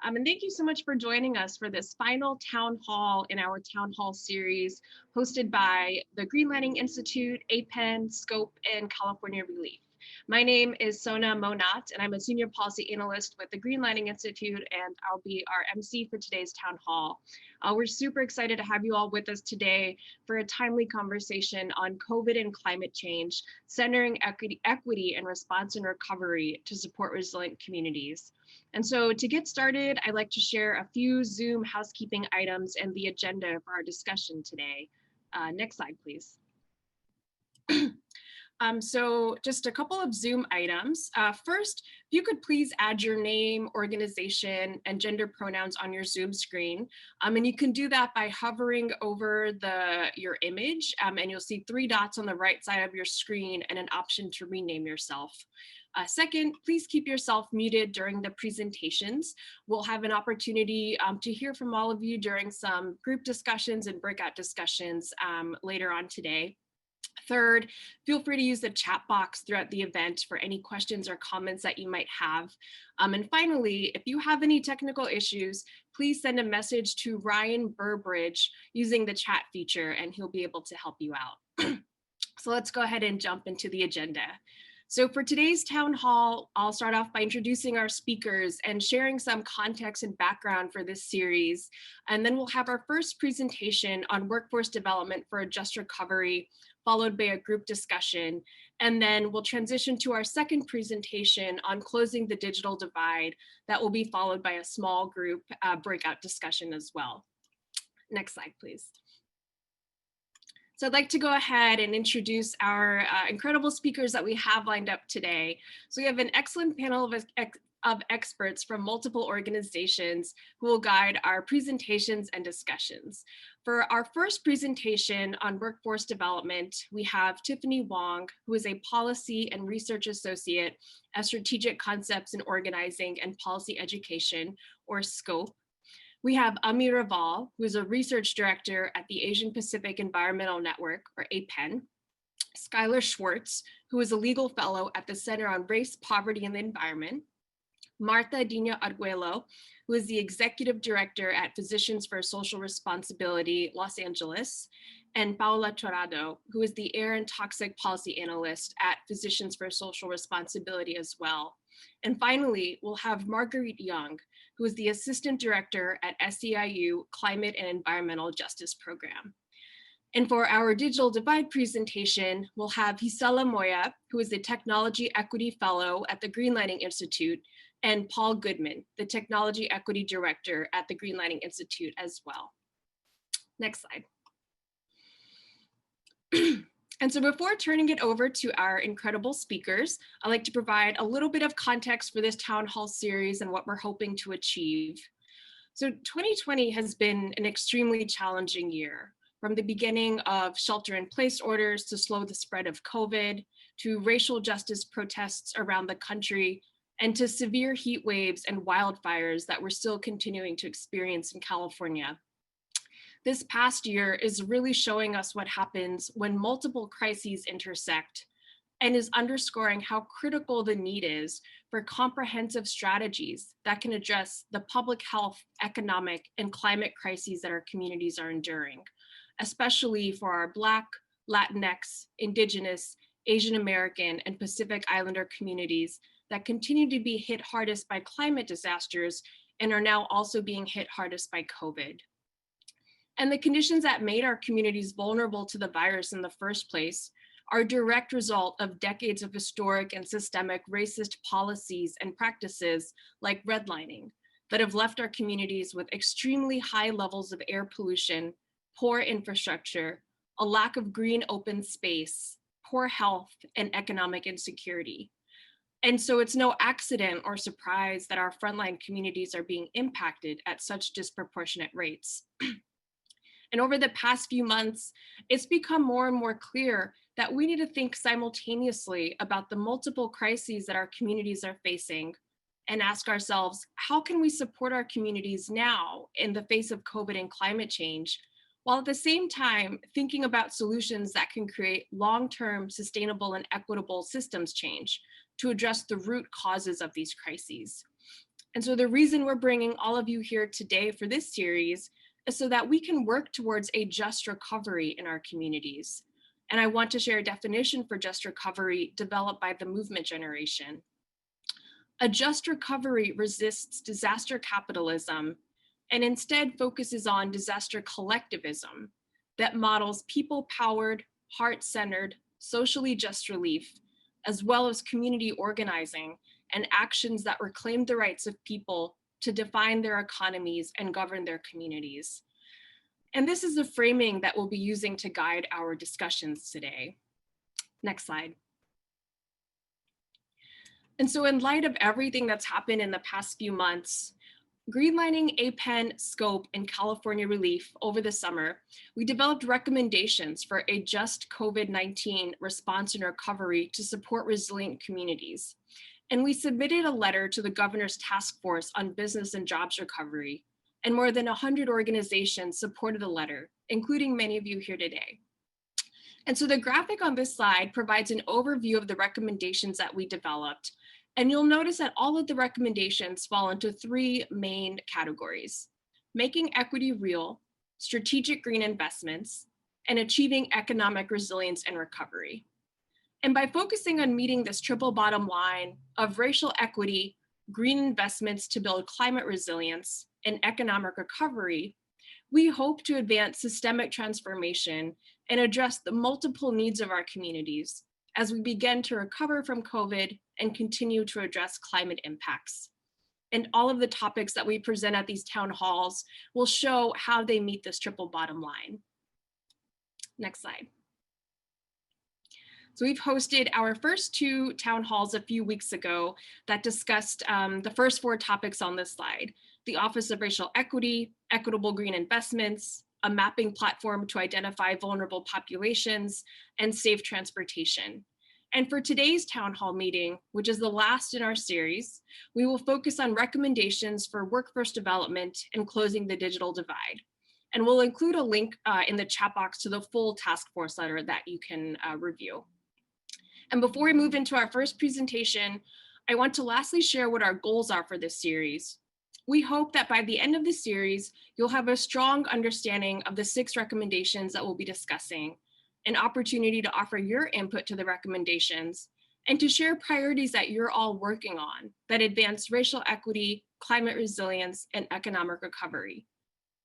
And thank you so much for joining us for this final town hall in our town hall series hosted by the Greenlining Institute, APEN, SCOPE, and California ReLeaf. My name is Sona Monat, and I'm a senior policy analyst with the Greenlining Institute, and I'll be our MC for today's town hall. We're super excited to have you all with us today for a timely conversation on COVID and climate change, centering equity and response and recovery to support resilient communities. And so to get started, I'd like to share a few Zoom housekeeping items and the agenda for our discussion today. Next slide, please. So just a couple of Zoom items. First, if you could please add your name, organization, and gender pronouns on your Zoom screen. And you can do that by hovering over your image, and you'll see 3 dots on the right side of your screen and an option to rename yourself. Second, please keep yourself muted during the presentations. We'll have an opportunity to hear from all of you during some group discussions and breakout discussions later on today. Third, feel free to use the chat box throughout the event for any questions or comments that you might have. And finally, if you have any technical issues, please send a message to Ryan Burbridge using the chat feature, and he'll be able to help you out. So let's go ahead and jump into the agenda. So for today's town hall, I'll start off by introducing our speakers and sharing some context and background for this series. And then we'll have our first presentation on workforce development for a just recovery, followed by a group discussion. And then we'll transition to our second presentation on closing the digital divide that will be followed by a small group breakout discussion as well. Next slide, please. So I'd like to go ahead and introduce our incredible speakers that we have lined up today. So we have an excellent panel of experts from multiple organizations who will guide our presentations and discussions. For our first presentation on workforce development, we have Tiffany Wong, who is a policy and research associate at Strategic Concepts in Organizing and Policy Education, or SCOPE. We have Ami Raval, who is a research director at the Asian Pacific Environmental Network, or APEN. Skylar Schwartz, who is a legal fellow at the Center on Race, Poverty, and the Environment. Martha Dina Arguello, who is the executive director at Physicians for Social Responsibility, Los Angeles. And Paula Torrado, who is the air and toxic policy analyst at Physicians for Social Responsibility as well. And finally, we'll have Marguerite Young, who is the assistant director at SEIU Climate and Environmental Justice Program. And for our digital divide presentation, we'll have Gisela Moya, who is the technology equity fellow at the Greenlining Institute, and Paul Goodman, the technology equity director at the Greenlining Institute as well. Next slide. And so before turning it over to our incredible speakers, I'd like to provide a little bit of context for this town hall series and what we're hoping to achieve. So 2020 has been an extremely challenging year, from the beginning of shelter-in-place orders to slow the spread of COVID, to racial justice protests around the country, and to severe heat waves and wildfires that we're still continuing to experience in California. This past year is really showing us what happens when multiple crises intersect, and is underscoring how critical the need is for comprehensive strategies that can address the public health, economic, and climate crises that our communities are enduring, especially for our Black, Latinx, Indigenous, Asian American, and Pacific Islander communities that continue to be hit hardest by climate disasters and are now also being hit hardest by COVID. And the conditions that made our communities vulnerable to the virus in the first place are a direct result of decades of historic and systemic racist policies and practices like redlining that have left our communities with extremely high levels of air pollution, poor infrastructure, a lack of green open space, poor health, and economic insecurity. And so it's no accident or surprise that our frontline communities are being impacted at such disproportionate rates. And over the past few months, it's become more and more clear that we need to think simultaneously about the multiple crises that our communities are facing and ask ourselves, how can we support our communities now in the face of COVID and climate change, while at the same time thinking about solutions that can create long-term sustainable and equitable systems change to address the root causes of these crises. And so the reason we're bringing all of you here today for this series is so that we can work towards a just recovery in our communities. And I want to share a definition for just recovery developed by the movement generation. A just recovery resists disaster capitalism and instead focuses on disaster collectivism that models people-powered, heart-centered, socially just relief, as well as community organizing and actions that reclaim the rights of people to define their economies and govern their communities. And this is the framing that we'll be using to guide our discussions today. Next slide. And so in light of everything that's happened in the past few months, Greenlining APEN, Scope, and California ReLeaf over the summer, we developed recommendations for a just COVID-19 response and recovery to support resilient communities. And we submitted a letter to the governor's task force on business and jobs recovery, and more than 100 organizations supported the letter, including many of you here today. And so the graphic on this slide provides an overview of the recommendations that we developed. And you'll notice that all of the recommendations fall into three main categories: making equity real, strategic green investments, and achieving economic resilience and recovery. And by focusing on meeting this triple bottom line of racial equity, green investments to build climate resilience, and economic recovery, we hope to advance systemic transformation and address the multiple needs of our communities as we begin to recover from COVID and continue to address climate impacts. And all of the topics that we present at these town halls will show how they meet this triple bottom line. Next slide. So we've hosted our first two town halls a few weeks ago that discussed the first four topics on this slide: the Office of Racial Equity, equitable green investments, a mapping platform to identify vulnerable populations, and safe transportation. And for today's town hall meeting, which is the last in our series, we will focus on recommendations for workforce development and closing the digital divide. And we'll include a link in the chat box to the full task force letter that you can review. And before we move into our first presentation, I want to lastly share what our goals are for this series. We hope that by the end of the series, you'll have a strong understanding of the 6 recommendations that we'll be discussing, an opportunity to offer your input to the recommendations, and to share priorities that you're all working on that advance racial equity, climate resilience, and economic recovery.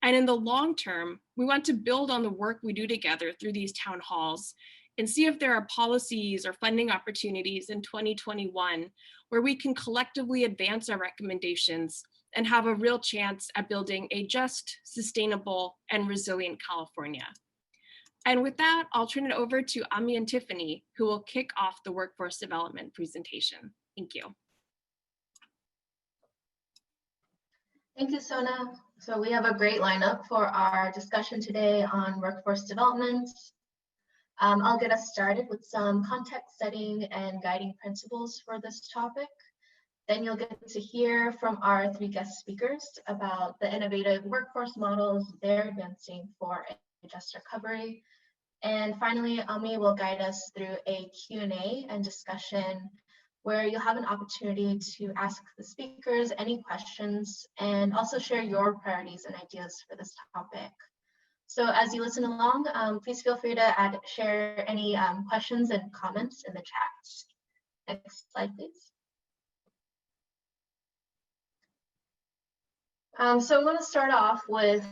And in the long term, we want to build on the work we do together through these town halls and see if there are policies or funding opportunities in 2021 where we can collectively advance our recommendations and have a real chance at building a just, sustainable, and resilient California. And with that, I'll turn it over to Ami and Tiffany, who will kick off the workforce development presentation. Thank you. Thank you, Sona. So we have a great lineup for our discussion today on workforce development. I'll get us started with some context setting and guiding principles for this topic. Then you'll get to hear from our 3 guest speakers about the innovative workforce models they're advancing for a just recovery. And finally, Ami will guide us through a Q&A and discussion where you'll have an opportunity to ask the speakers any questions and also share your priorities and ideas for this topic. So as you listen along, please feel free to share any questions and comments in the chat. Next slide, please. So I want to start off with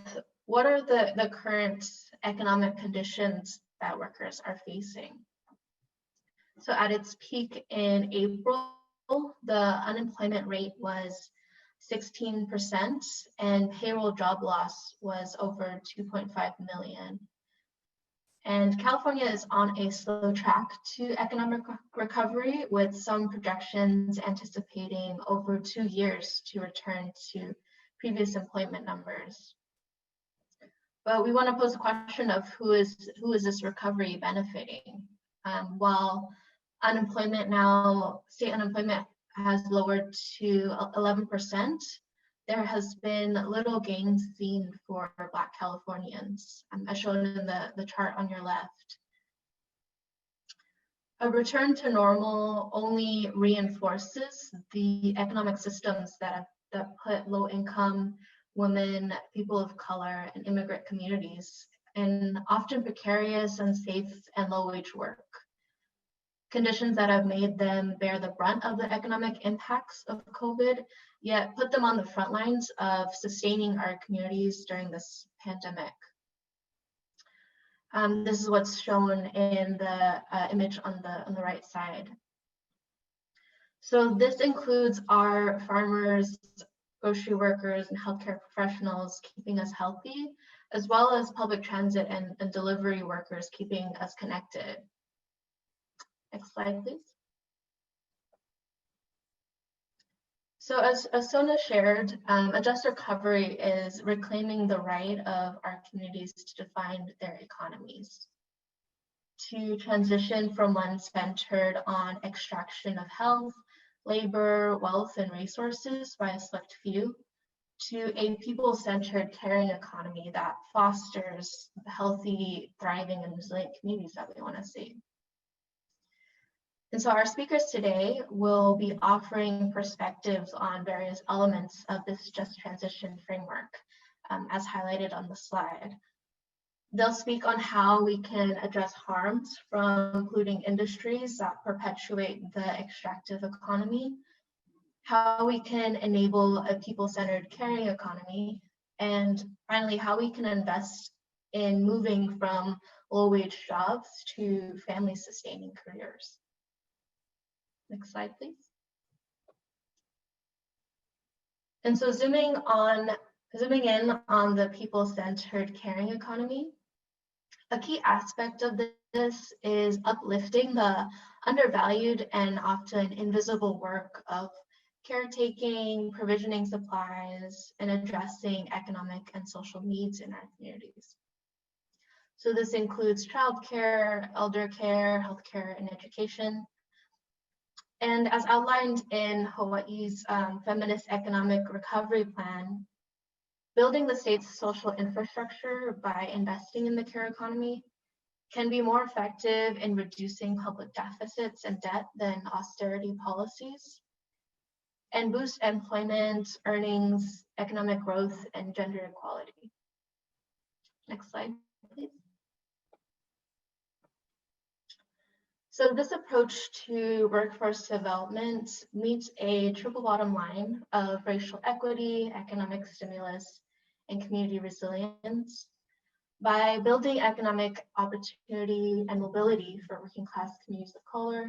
what are the current economic conditions that workers are facing. So at its peak in April, the unemployment rate was 16% and payroll job loss was over 2.5 million. And California is on a slow track to economic recovery, with some projections anticipating over 2 years to return to previous employment numbers. But we want to pose a question of who is this recovery benefiting? While unemployment now, state unemployment has lowered to 11%, there has been little gains seen for Black Californians, as shown in the chart on your left. A return to normal only reinforces the economic systems that have that put low-income women, people of color, and immigrant communities in often precarious, unsafe, and low-wage work. Conditions that have made them bear the brunt of the economic impacts of COVID, yet put them on the front lines of sustaining our communities during this pandemic. This is what's shown in the image on the right side. So this includes our farmers, grocery workers, and healthcare professionals keeping us healthy, as well as public transit and delivery workers keeping us connected. Next slide, please. So as Sona shared, a just recovery is reclaiming the right of our communities to define their economies, to transition from one centered on extraction of health, labor, wealth, and resources by a select few, to a people-centered caring economy that fosters the healthy, thriving, and resilient communities that we want to see. And so our speakers today will be offering perspectives on various elements of this just transition framework, as highlighted on the slide. They'll speak on how we can address harms from polluting industries that perpetuate the extractive economy, how we can enable a people-centered caring economy, and finally, how we can invest in moving from low-wage jobs to family-sustaining careers. Next slide, please. And so zooming in on the people-centered caring economy, a key aspect of this is uplifting the undervalued and often invisible work of caretaking, provisioning supplies, and addressing economic and social needs in our communities. So this includes childcare, elder care, healthcare, and education. And as outlined in Hawaii's Feminist Economic Recovery Plan, building the state's social infrastructure by investing in the care economy can be more effective in reducing public deficits and debt than austerity policies, and boost employment, earnings, economic growth, and gender equality. Next slide, please. So this approach to workforce development meets a triple bottom line of racial equity, economic stimulus, and community resilience by building economic opportunity and mobility for working class communities of color,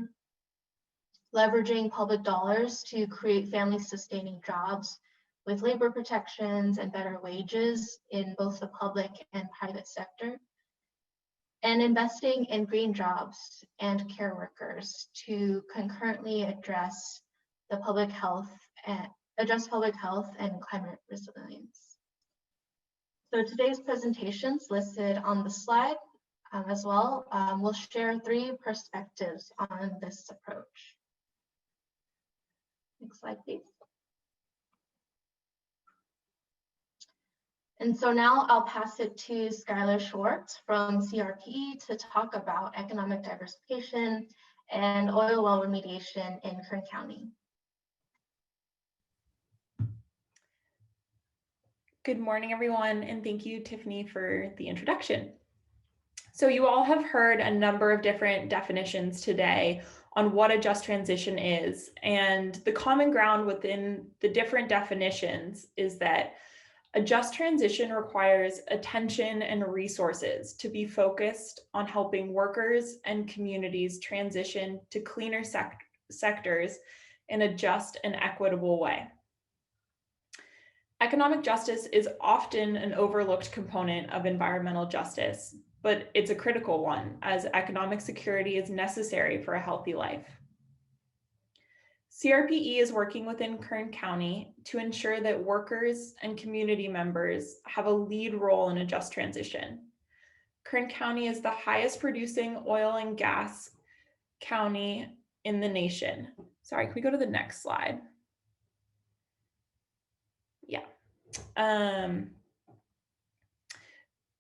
leveraging public dollars to create family-sustaining jobs with labor protections and better wages in both the public and private sector, and investing in green jobs and care workers to concurrently address public health and climate resilience. So today's presentations listed on the slide as well will share 3 perspectives on this approach. Next slide, please. And so now I'll pass it to Skylar Schwartz from CRPE to talk about economic diversification and oil well remediation in Kern County. Good morning, everyone, and thank you, Tiffany, for the introduction. So you all have heard a number of different definitions today on what a just transition is, and the common ground within the different definitions is that a just transition requires attention and resources to be focused on helping workers and communities transition to cleaner sectors in a just and equitable way. Economic justice is often an overlooked component of environmental justice, but it's a critical one as economic security is necessary for a healthy life. CRPE is working within Kern County to ensure that workers and community members have a lead role in a just transition. Kern County is the highest producing oil and gas county in the nation. Sorry, can we go to the next slide? Yeah.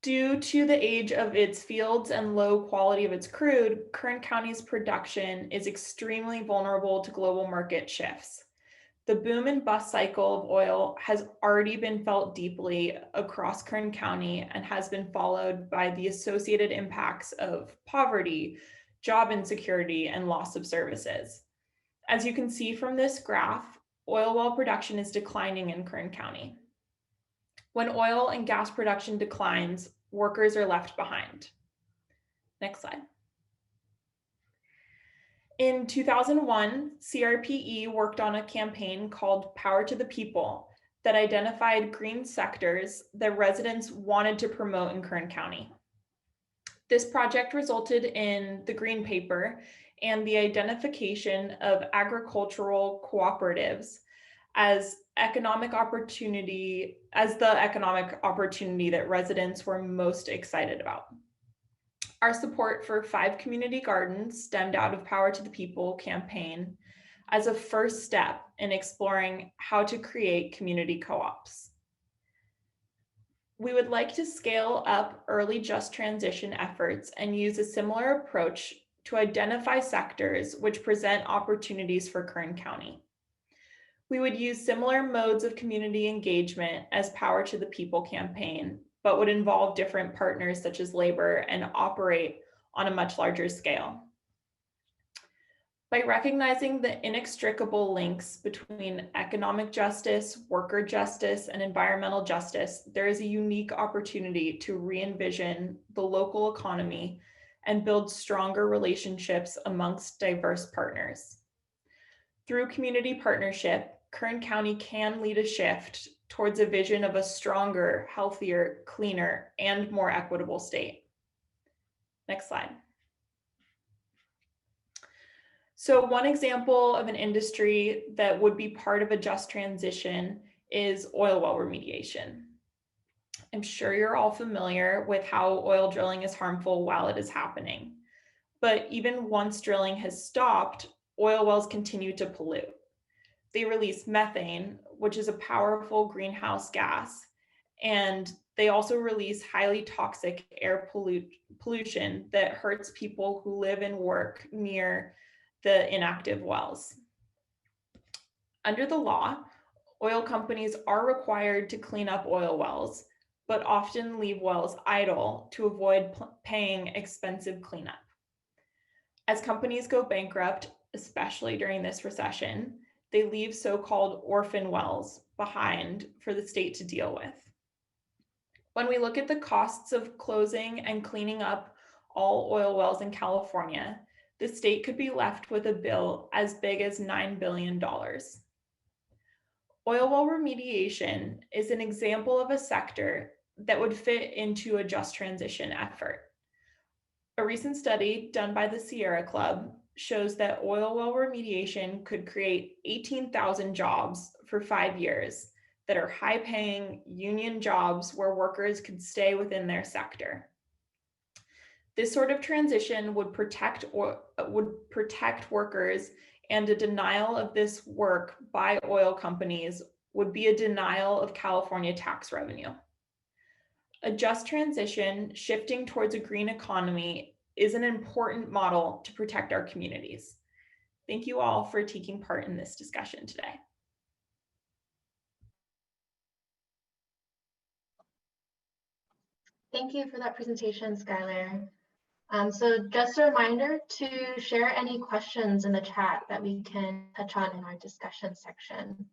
Due to the age of its fields and low quality of its crude, Kern County's production is extremely vulnerable to global market shifts. The boom and bust cycle of oil has already been felt deeply across Kern County and has been followed by the associated impacts of poverty, job insecurity, and loss of services. As you can see from this graph, oil well production is declining in Kern County. When oil and gas production declines, workers are left behind. Next slide. In 2001, CRPE worked on a campaign called Power to the People that identified green sectors that residents wanted to promote in Kern County. This project resulted in the Green Paper and the identification of agricultural cooperatives as the economic opportunity that residents were most excited about. Our support for 5 community gardens stemmed out of Power to the People campaign as a first step in exploring how to create community co-ops. We would like to scale up early just transition efforts and use a similar approach to identify sectors which present opportunities for Kern County. We would use similar modes of community engagement as Power to the People campaign, but would involve different partners such as labor and operate on a much larger scale. By recognizing the inextricable links between economic justice, worker justice, and environmental justice, there is a unique opportunity to re-envision the local economy and build stronger relationships amongst diverse partners. Through community partnership, Kern County can lead a shift towards a vision of a stronger, healthier, cleaner, and more equitable state. Next slide. So one example of an industry that would be part of a just transition is oil well remediation. I'm sure you're all familiar with how oil drilling is harmful while it is happening. But even once drilling has stopped, oil wells continue to pollute. They release methane, which is a powerful greenhouse gas, and they also release highly toxic air pollution that hurts people who live and work near the inactive wells. Under the law, oil companies are required to clean up oil wells, but often leave wells idle to avoid paying expensive cleanup. As companies go bankrupt, especially during this recession, they leave so-called orphan wells behind for the state to deal with. When we look at the costs of closing and cleaning up all oil wells in California, the state could be left with a bill as big as $9 billion. Oil well remediation is an example of a sector that would fit into a just transition effort. A recent study done by the Sierra Club shows that oil well remediation could create 18,000 jobs for 5 years that are high-paying union jobs where workers could stay within their sector. This sort of transition would protect workers, and a denial of this work by oil companies would be a denial of California tax revenue. A just transition shifting towards a green economy is an important model to protect our communities. Thank you all for taking part in this discussion today. Thank you for that presentation, Skylar. So just a reminder to share any questions in the chat that we can touch on in our discussion section.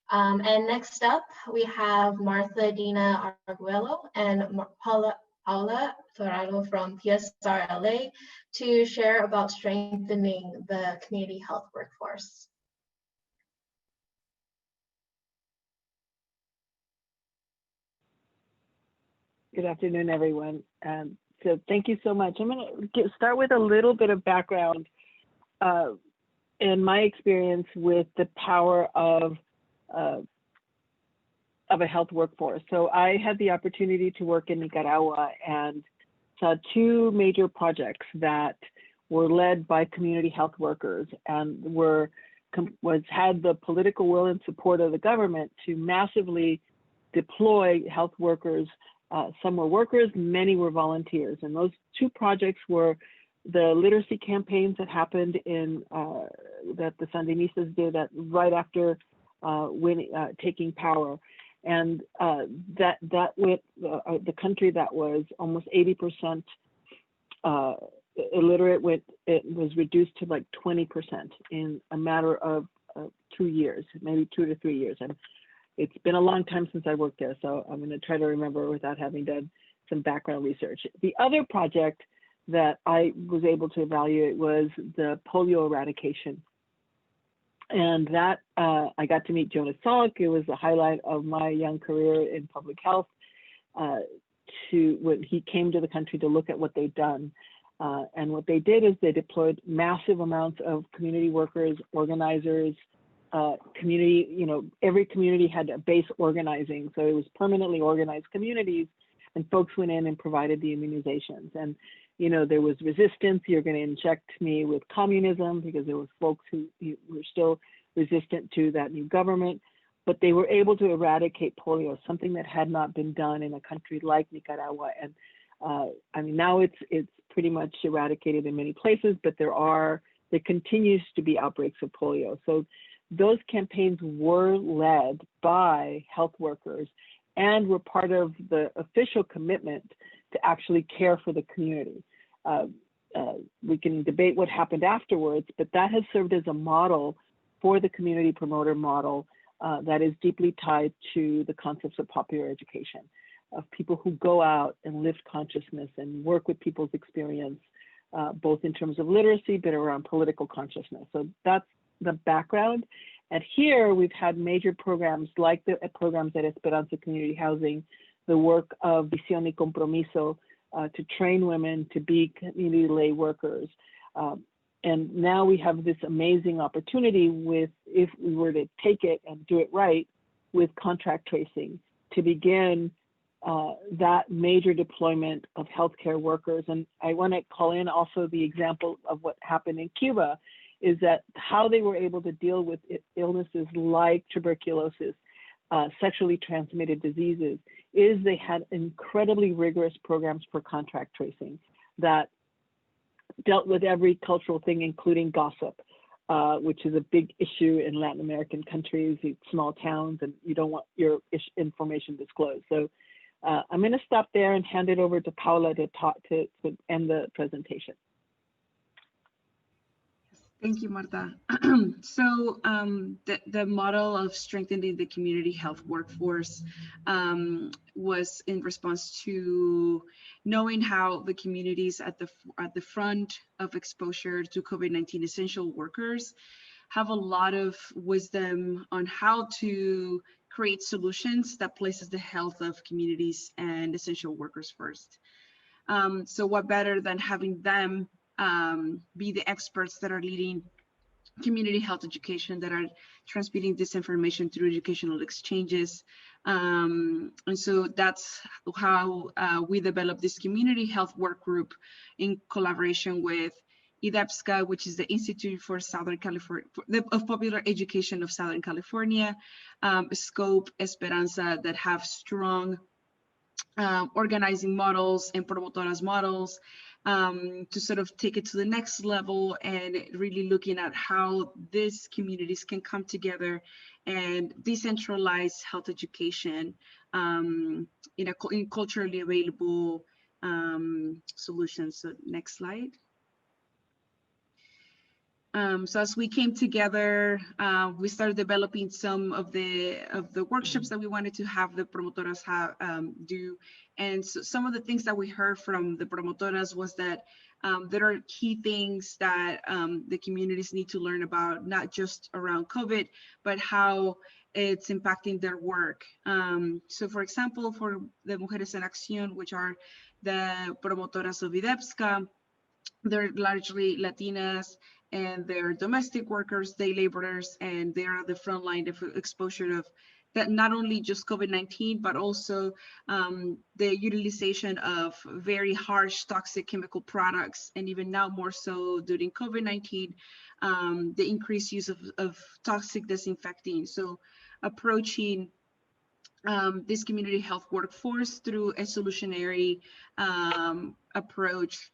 And next up, we have Martha Dina Arguello and Paula Torrado from PSR-LA to share about strengthening the community health workforce. Good afternoon, everyone. So thank you so much. I'm going to start with a little bit of background in my experience with the power of a health workforce. So I had the opportunity to work in Nicaragua and saw 2 major projects that were led by community health workers and had the political will and support of the government to massively deploy health workers. Some were workers, many were volunteers. And those 2 projects were the literacy campaigns that happened that the Sandinistas did right after taking power. And the country that was almost 80% illiterate, it was reduced to like 20% in a matter of 2 years, maybe 2 to 3 years. And it's been a long time since I worked there, so I'm going to try to remember without having done some background research. The other project that I was able to evaluate was the polio eradication. And that I got to meet Jonas Salk. It was the highlight of my young career in public health. When he came to the country to look at what they'd done. And what they did is they deployed massive amounts of community workers, organizers, community, every community had a base organizing. So it was permanently organized communities, and folks went in and provided the immunizations. And, there was resistance. You're going to inject me with communism, because there was folks who were still resistant to that new government. But they were able to eradicate polio, something that had not been done in a country like Nicaragua. And now it's pretty much eradicated in many places, but there continues to be outbreaks of polio. So those campaigns were led by health workers and were part of the official commitment to actually care for the community. We can debate what happened afterwards, but that has served as a model for the community promoter model that is deeply tied to the concepts of popular education, of people who go out and lift consciousness and work with people's experience, both in terms of literacy, but around political consciousness. So that's the background. And here we've had major programs like the programs at Esperanza Community Housing, the work of Visión y Compromiso to train women to be community lay workers. And now we have this amazing opportunity if we were to take it and do it right, with contract tracing to begin that major deployment of healthcare workers. And I want to call in also the example of what happened in Cuba, is that how they were able to deal with illnesses like tuberculosis, sexually transmitted diseases, is they had incredibly rigorous programs for contract tracing that dealt with every cultural thing, including gossip, which is a big issue in Latin American countries, small towns, and you don't want your information disclosed. So I'm going to stop there and hand it over to Paula to end the presentation. Thank you, Marta. So the model of strengthening the community health workforce was in response to knowing how the communities at the front of exposure to COVID-19 essential workers have a lot of wisdom on how to create solutions that places the health of communities and essential workers first. So what better than having them be the experts that are leading community health education, that are transmitting this information through educational exchanges. And so that's how we developed this community health work group in collaboration with IDEPSCA, which is the Institute for Southern California, of Popular Education of Southern California, Scope, Esperanza, that have strong organizing models and promotoras models, to sort of take it to the next level, and really looking at how these communities can come together and decentralize health education in culturally available solutions. So next slide. So as we came together, we started developing some of the workshops that we wanted to have the promotoras do. And so some of the things that we heard from the promotoras was that there are key things that the communities need to learn about, not just around COVID, but how it's impacting their work. So for example, for the Mujeres en Acción, which are the promotoras of IDEPSCA, they're largely Latinas, and they're domestic workers, day laborers, and they are the front line of exposure of that, not only just COVID-19, but also the utilization of very harsh toxic chemical products, and even now more so during COVID-19, the increased use of toxic disinfecting. So approaching this community health workforce through a solutionary approach,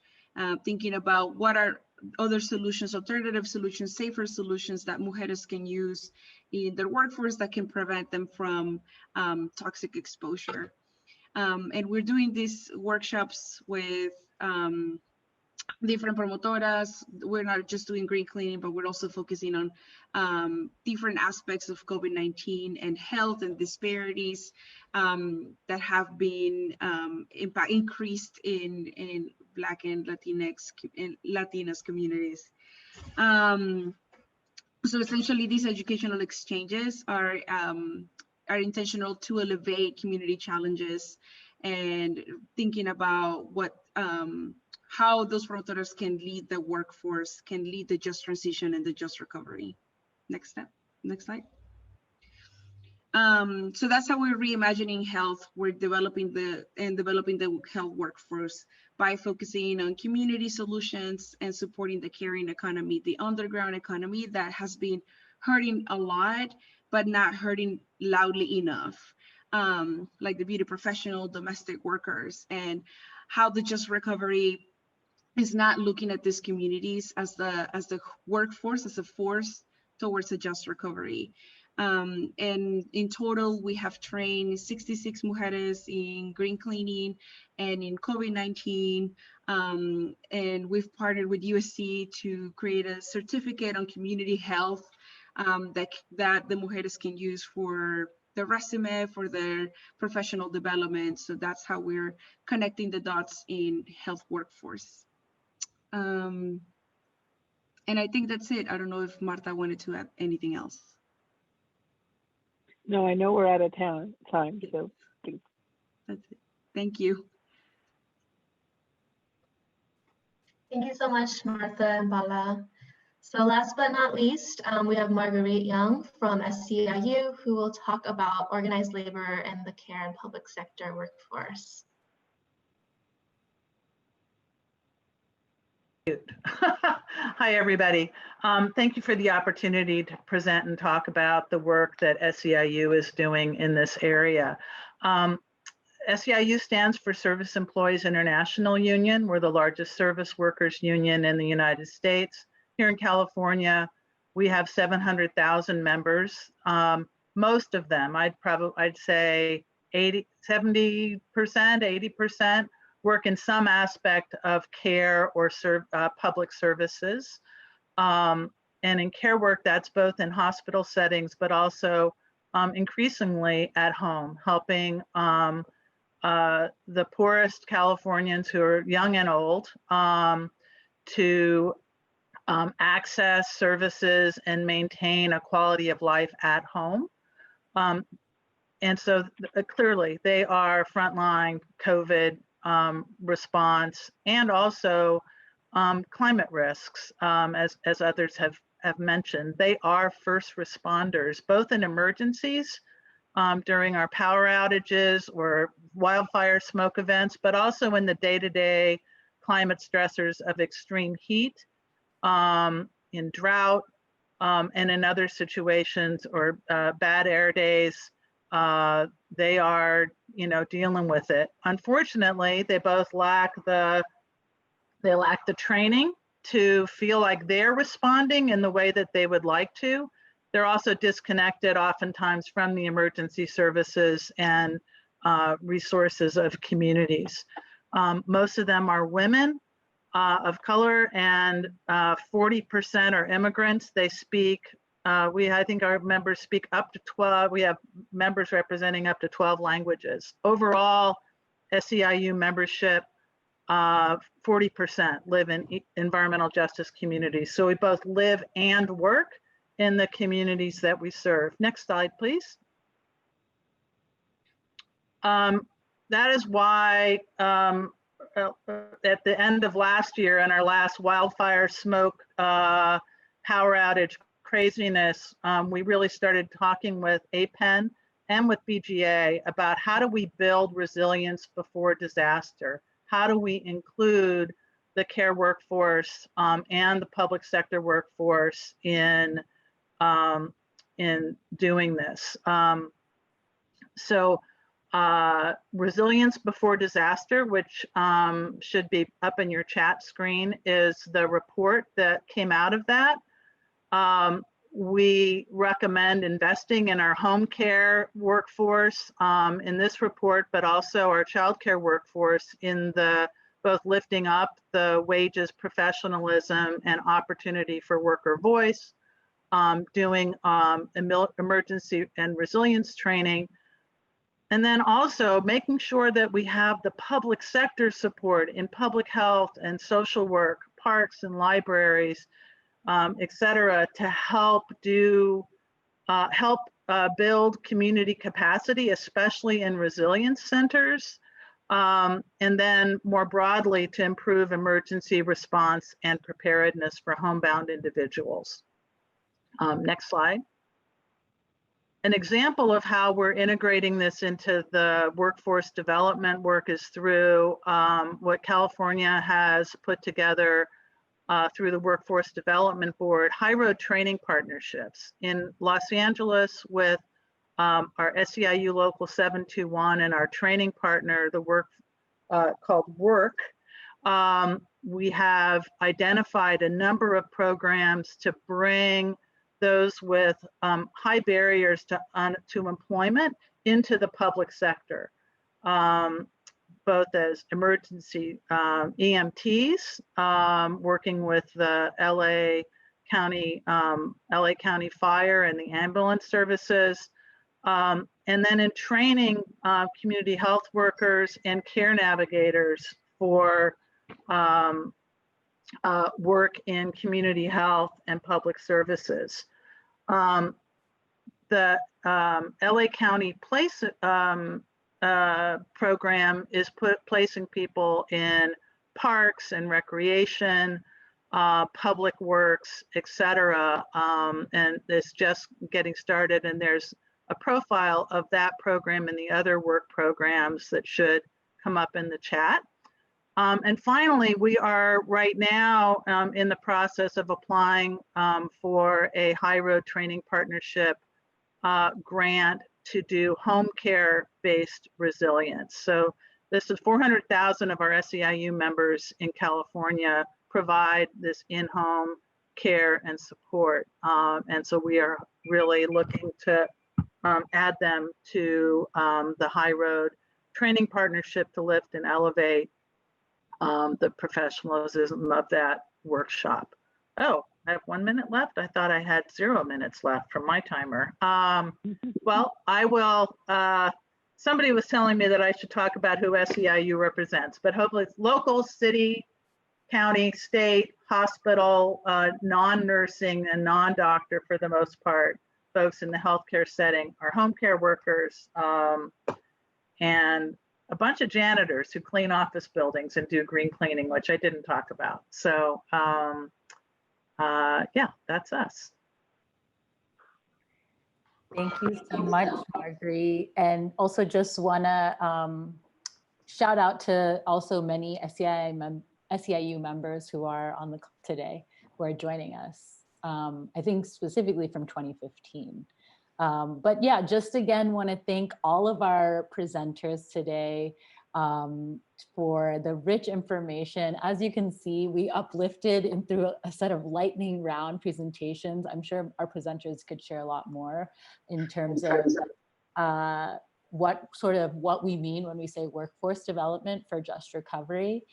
thinking about what are other solutions, alternative solutions, safer solutions that mujeres can use in their workforce that can prevent them from toxic exposure. And we're doing these workshops with different promotoras. We're not just doing green cleaning, but we're also focusing on different aspects of COVID-19 and health and disparities that have been increased in Black and Latinas communities. So essentially, these educational exchanges are intentional to elevate community challenges and thinking about what how those promotoras can lead the workforce, can lead the just transition and the just recovery. Next step, next slide. So that's how we're reimagining health. We're developing the health workforce by focusing on community solutions and supporting the caring economy, the underground economy that has been hurting a lot, but not hurting loudly enough, like the beauty professional, domestic workers, and how the just recovery is not looking at these communities as the workforce, as a force towards a just recovery. And in total, we have trained 66 mujeres in green cleaning and in COVID-19. And we've partnered with USC to create a certificate on community health that the mujeres can use for the resume, for their professional development. So that's how we're connecting the dots in health workforce. And I think that's it. I don't know if Marta wanted to add anything else. No, I know we're out of time, so thanks. That's it. Thank you. Thank you so much, Martha and Bala. So last but not least, we have Marguerite Young from SEIU, who will talk about organized labor and the care and public sector workforce. Hi, everybody. Thank you for the opportunity to present and talk about the work that SEIU is doing in this area. SEIU stands for Service Employees International Union. We're the largest service workers union in the United States. Here in California, we have 700,000 members. Most of them, I'd say 70%, 80%, work in some aspect of care or public services. And in care work, that's both in hospital settings, but also increasingly at home, helping the poorest Californians who are young and old to access services and maintain a quality of life at home. And so clearly they are frontline COVID response and also climate risks, as others have mentioned. They are first responders, both in emergencies during our power outages or wildfire smoke events, but also in the day-to-day climate stressors of extreme heat, in drought, and in other situations or bad air days. They are, dealing with it. Unfortunately, they both lack the training to feel like they're responding in the way that they would like to. They're also disconnected oftentimes from the emergency services and resources of communities. Most of them are women of color, and 40% are immigrants. They speak, I think our members speak up to 12. We have members representing up to 12 languages. Overall, SEIU membership, 40% live in environmental justice communities. So we both live and work in the communities that we serve. Next slide, please. That is why at the end of last year, in our last wildfire smoke power outage craziness, we really started talking with APEN and with BGA about how do we build resilience before disaster? How do we include the care workforce and the public sector workforce in doing this? So Resilience Before Disaster, which should be up in your chat screen, is the report that came out of that. We recommend investing in our home care workforce in this report, but also our childcare workforce in the both lifting up the wages, professionalism, and opportunity for worker voice, doing emergency and resilience training, and then also making sure that we have the public sector support in public health and social work, parks and libraries, et cetera, to help build community capacity, especially in resilience centers, and then more broadly to improve emergency response and preparedness for homebound individuals. Next slide. An example of how we're integrating this into the workforce development work is through what California has put together through the Workforce Development Board, high road training partnerships. In Los Angeles with our SEIU Local 721 and our training partner, the work called Work, we have identified a number of programs to bring those with high barriers to employment into the public sector, both as emergency EMTs, working with the LA County Fire and the ambulance services, and then in training community health workers and care navigators for work in community health and public services. The LA County Place program is placing people in parks and recreation, public works, etc. And it's just getting started, and there's a profile of that program and the other work programs that should come up in the chat. And finally, we are right now in the process of applying for a high road training partnership grant to do home care based resilience. So this is 400,000 of our SEIU members in California provide this in-home care and support. And so we are really looking to add them to the high road training partnership to lift and elevate the professionalism of that workshop. Oh, I have 1 minute left. I thought I had 0 minutes left from my timer. Well, I will, somebody was telling me that I should talk about who SEIU represents, but hopefully it's local, city, county, state, hospital, non-nursing and non-doctor for the most part, folks in the healthcare setting, our home care workers, and a bunch of janitors who clean office buildings and do green cleaning, which I didn't talk about. So yeah, that's us. Thank you so much, Marjorie. And also just wanna shout out to also many SEIU members who are on the call today, who are joining us. I think specifically from 2015. But yeah, just again, want to thank all of our presenters today for the rich information. As you can see, we uplifted and through a set of lightning round presentations. I'm sure our presenters could share a lot more in terms of what we mean when we say workforce development for just recovery.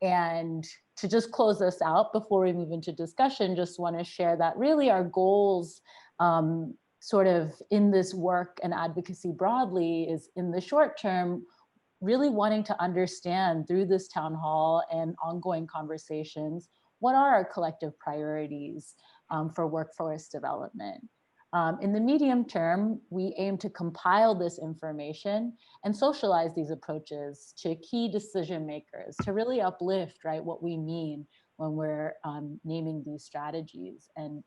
And to just close this out before we move into discussion, just want to share that really our goals sort of in this work and advocacy broadly is in the short term, really wanting to understand through this town hall and ongoing conversations, what are our collective priorities for workforce development? In the medium term, we aim to compile this information and socialize these approaches to key decision makers to really uplift, right, what we mean when we're naming these strategies and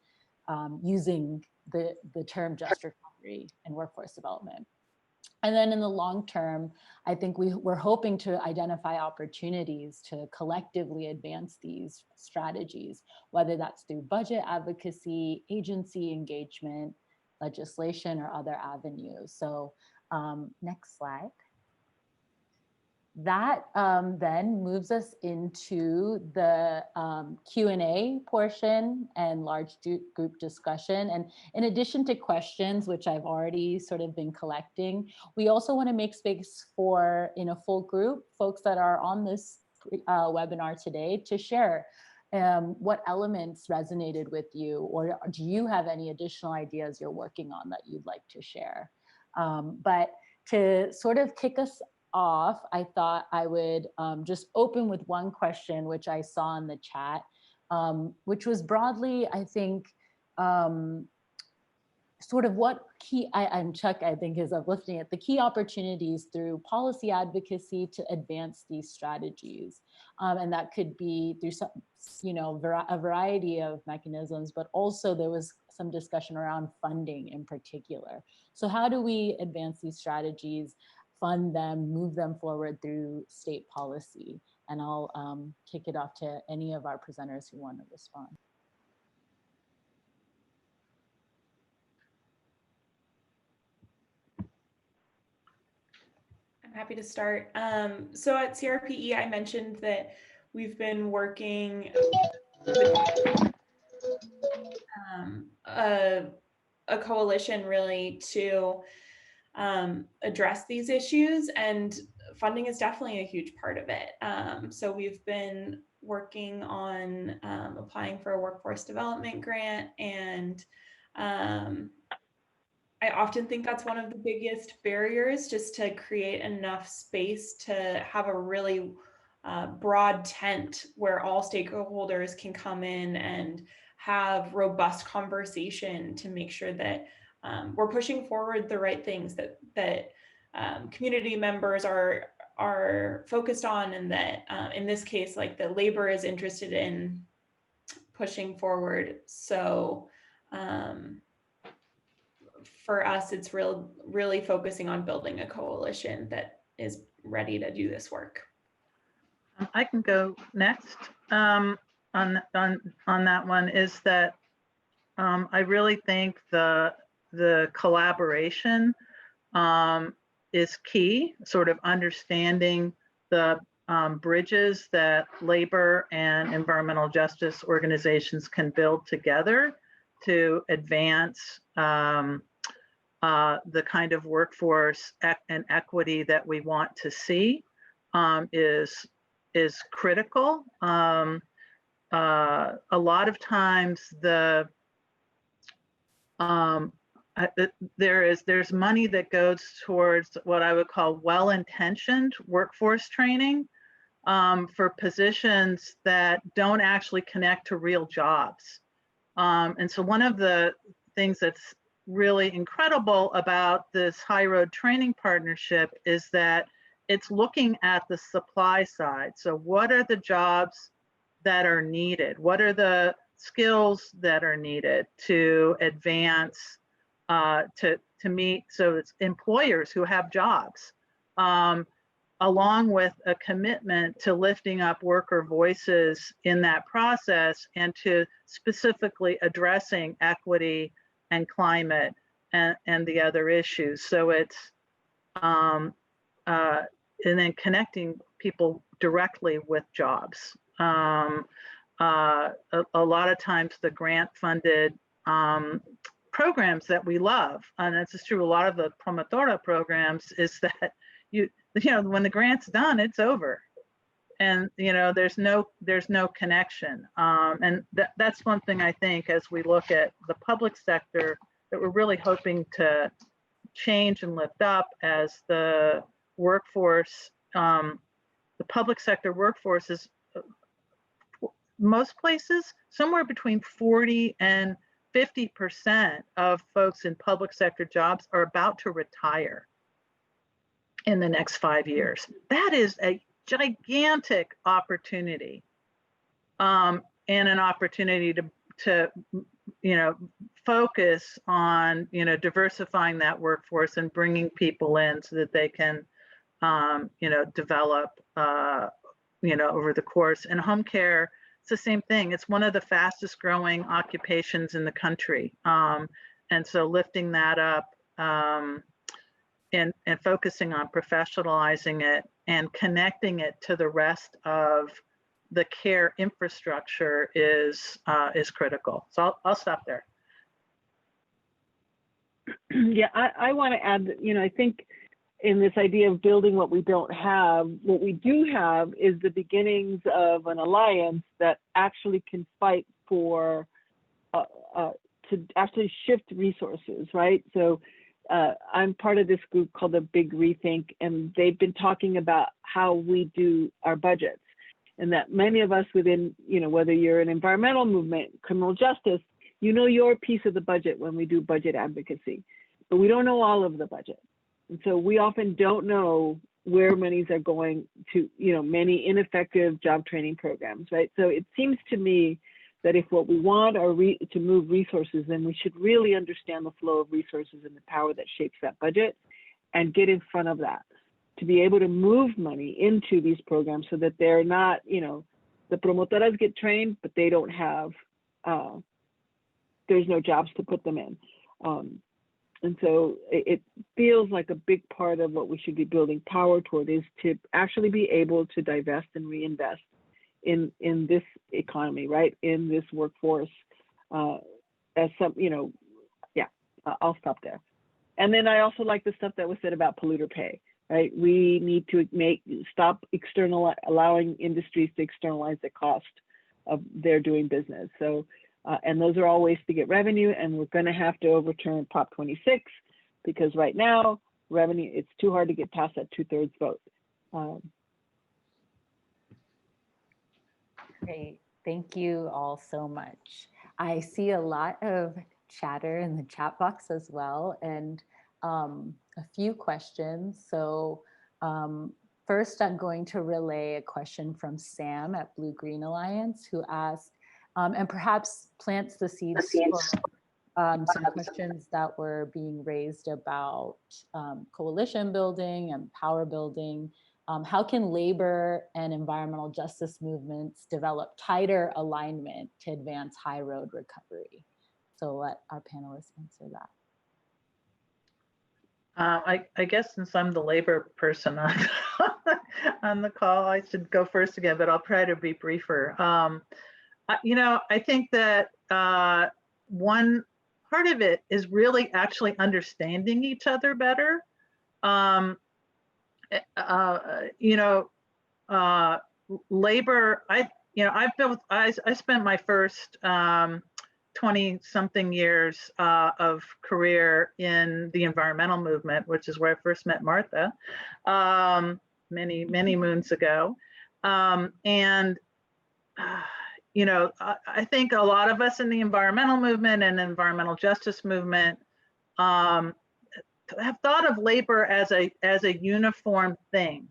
using the term just recovery and workforce development. And then in the long term, I think we're hoping to identify opportunities to collectively advance these strategies, whether that's through budget advocacy, agency engagement, legislation, or other avenues. So Next slide. That then moves us into the Q&A portion and large group discussion. And in addition to questions, which I've already sort of been collecting, we also want to make space for, in a full group, folks that are on this webinar today to share what elements resonated with you, or do you have any additional ideas you're working on that you'd like to share? But to sort of kick us off, I thought I would just open with one question, which I saw in the chat, which was broadly, I think, sort of what key, and Chuck, I think, is uplifting it, the key opportunities through policy advocacy to advance these strategies. And that could be through some, a variety of mechanisms, but also there was some discussion around funding in particular. So how do we advance these strategies, fund them, move them forward through state policy? And I'll kick it off to any of our presenters who want to respond. I'm happy to start. So at CRPE, I mentioned that we've been working with a coalition really to address these issues, and funding is definitely a huge part of it. So we've been working on applying for a workforce development grant, and I often think that's one of the biggest barriers, just to create enough space to have a really broad tent where all stakeholders can come in and have robust conversation to make sure that we're pushing forward the right things that community members are focused on, and that in this case, like the labor is interested in pushing forward. So for us, it's really focusing on building a coalition that is ready to do this work. I can go next on that one. Is that I really think the collaboration is key, sort of understanding the bridges that labor and environmental justice organizations can build together to advance the kind of workforce and equity that we want to see is critical. A lot of times there's money that goes towards what I would call well-intentioned workforce training for positions that don't actually connect to real jobs. And so one of the things that's really incredible about this High Road Training Partnership is that it's looking at the supply side. So what are the jobs that are needed? What are the skills that are needed to advance, to meet, so it's employers who have jobs, along with a commitment to lifting up worker voices in that process, and to specifically addressing equity and climate and the other issues. So it's, and then connecting people directly with jobs. A lot of times the grant funded programs that we love, and this is true, a lot of the Promotora programs, is that when the grant's done, it's over. And there's no connection. And that's one thing I think, as we look at the public sector, that we're really hoping to change and lift up as the workforce, the public sector workforce is, most places, somewhere between 40 and 50% of folks in public sector jobs are about to retire in the next 5 years. That is a gigantic opportunity, and an opportunity to focus on diversifying that workforce and bringing people in so that they can develop over the course. And home care, it's the same thing. It's one of the fastest growing occupations in the country, and so lifting that up and focusing on professionalizing it and connecting it to the rest of the care infrastructure is critical. So I'll stop there. Yeah, I want to add that, I think in this idea of building what we don't have, what we do have is the beginnings of an alliance that actually can fight for, to actually shift resources, right? So I'm part of this group called the Big Rethink, and they've been talking about how we do our budgets. And that many of us within, whether you're an environmental movement, criminal justice, your piece of the budget when we do budget advocacy, but we don't know all of the budget. And so we often don't know where monies are going to, many ineffective job training programs, right? So it seems to me that if what we want are to move resources, then we should really understand the flow of resources and the power that shapes that budget and get in front of that, to be able to move money into these programs so that they're not, the promotoras get trained, but they don't have, there's no jobs to put them in. And so it feels like a big part of what we should be building power toward is to actually be able to divest and reinvest in this economy, right? In this workforce, as some, yeah, I'll stop there. And then I also like the stuff that was said about polluter pay, right? We need to stop allowing industries to externalize the cost of their doing business. So, and those are all ways to get revenue, and we're going to have to overturn Prop 26 because right now, revenue, it's too hard to get past that 2/3 vote. Great, thank you all so much. I see a lot of chatter in the chat box as well, and a few questions. So first, I'm going to relay a question from Sam at Blue Green Alliance, who asked, and perhaps plants the seeds for some questions that were being raised about coalition building and power building. How can labor and environmental justice movements develop tighter alignment to advance high road recovery? So let our panelists answer that. I guess since I'm the labor person on the call, I should go first again, but I'll try to be briefer. I think that one part of it is really actually understanding each other better. Labor, I spent my first 20-something years of career in the environmental movement, which is where I first met Martha many moons ago. I think a lot of us in the environmental movement and environmental justice movement have thought of labor as a uniform thing.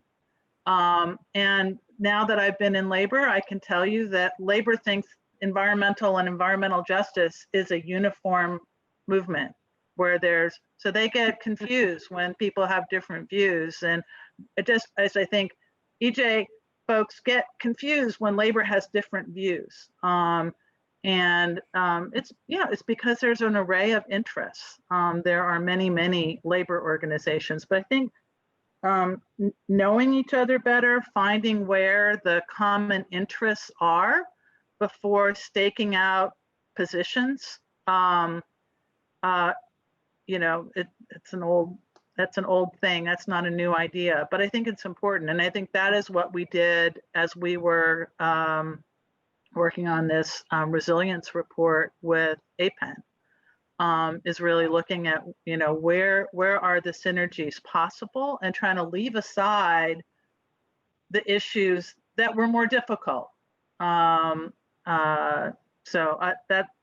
And now that I've been in labor, I can tell you that labor thinks environmental and environmental justice is a uniform movement where so they get confused when people have different views. And it just, as I think EJ folks get confused when labor has different views. It's because there's an array of interests. There are many labor organizations, but I think knowing each other better, finding where the common interests are before staking out positions, that's an old thing. That's not a new idea, but I think it's important. And I think that is what we did as we were working on this resilience report with APEN, is really looking at, where are the synergies possible and trying to leave aside the issues that were more difficult.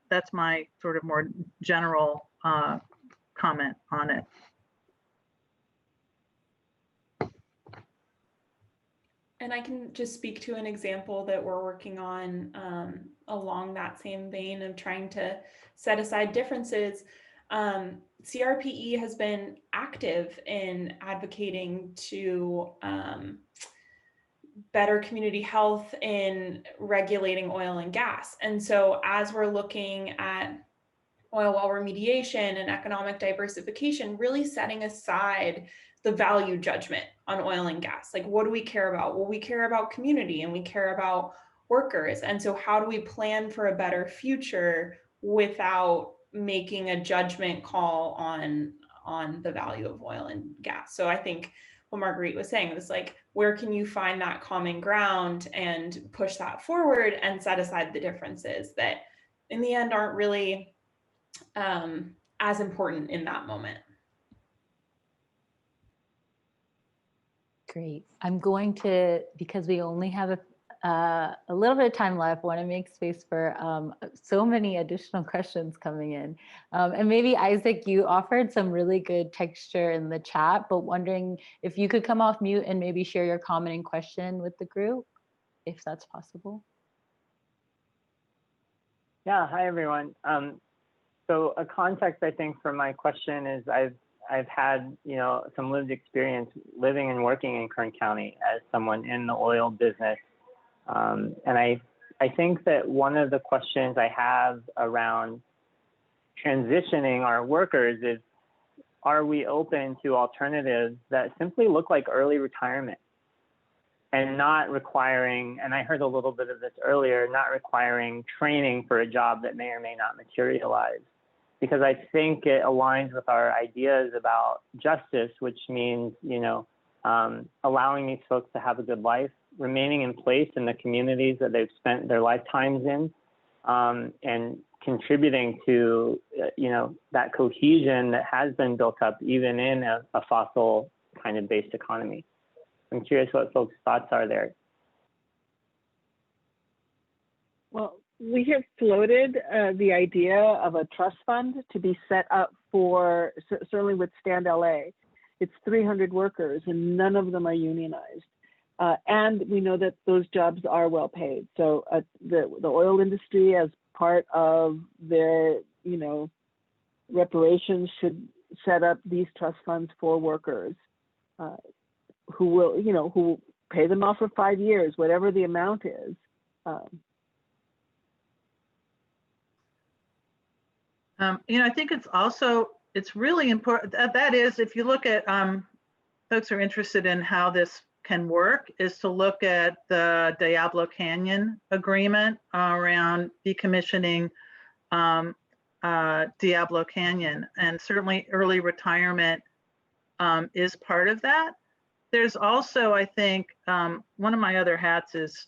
That's my sort of more general comment on it. And I can just speak to an example that we're working on along that same vein of trying to set aside differences. CRPE has been active in advocating to better community health in regulating oil and gas. And so as we're looking at oil well remediation and economic diversification, really setting aside the value judgment on oil and gas. Like, what do we care about? Well, we care about community and we care about workers. And so how do we plan for a better future without making a judgment call on the value of oil and gas? So I think what Marguerite was saying was like, where can you find that common ground and push that forward and set aside the differences that in the end aren't really as important in that moment? Great. I'm going to, because we only have a little bit of time left, want to make space for so many additional questions coming in. And maybe Isaac, you offered some really good texture in the chat, but wondering if you could come off mute and maybe share your comment and question with the group, if that's possible. Yeah, hi everyone. So a context I think for my question is I've had, some lived experience living and working in Kern County as someone in the oil business. And I think that one of the questions I have around transitioning our workers is, are we open to alternatives that simply look like early retirement and not requiring, and I heard a little bit of this earlier, not requiring training for a job that may or may not materialize? Because I think it aligns with our ideas about justice, which means, allowing these folks to have a good life, remaining in place in the communities that they've spent their lifetimes in, and contributing to, that cohesion that has been built up even in a fossil kind of based economy. I'm curious what folks' thoughts are there. Well, we have floated the idea of a trust fund to be set up for, certainly with Stand LA. It's 300 workers and none of them are unionized. And we know that those jobs are well paid. So the oil industry, as part of their, reparations, should set up these trust funds for workers who will, who pay them off for 5 years, whatever the amount is. I think it's really important. That is, if you look at, folks are interested in how this can work, is to look at the Diablo Canyon agreement around decommissioning Diablo Canyon. And certainly early retirement is part of that. There's also, I think, one of my other hats is